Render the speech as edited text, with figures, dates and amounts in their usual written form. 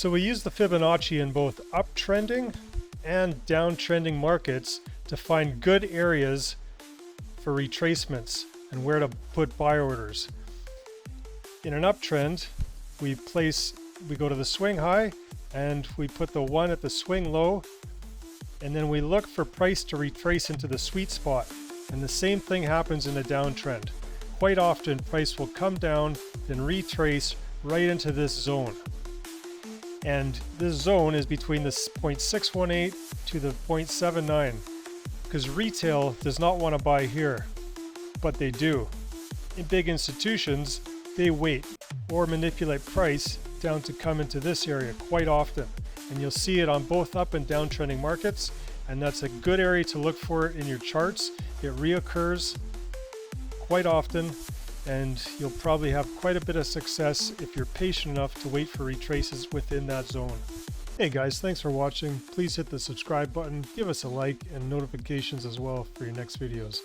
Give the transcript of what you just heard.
So we use the Fibonacci in both uptrending and downtrending markets to find good areas for retracements and where to put buy orders. In an uptrend, we go to the swing high and we put the 1 at the swing low, and then we look for price to retrace into the sweet spot. And the same thing happens in a downtrend. Quite often price will come down, then retrace right into this zone. And this zone is between the 0.618 to the 0.79, because retail does not want to buy here, but they do. In big institutions, they wait or manipulate price down to come into this area quite often. And you'll see it on both up and down trending markets, and that's a good area to look for in your charts. It reoccurs quite often, and you'll probably have quite a bit of success if you're patient enough to wait for retraces within that zone. Hey guys, thanks for watching. Please hit the subscribe button, give us a like, and notifications as well for your next videos.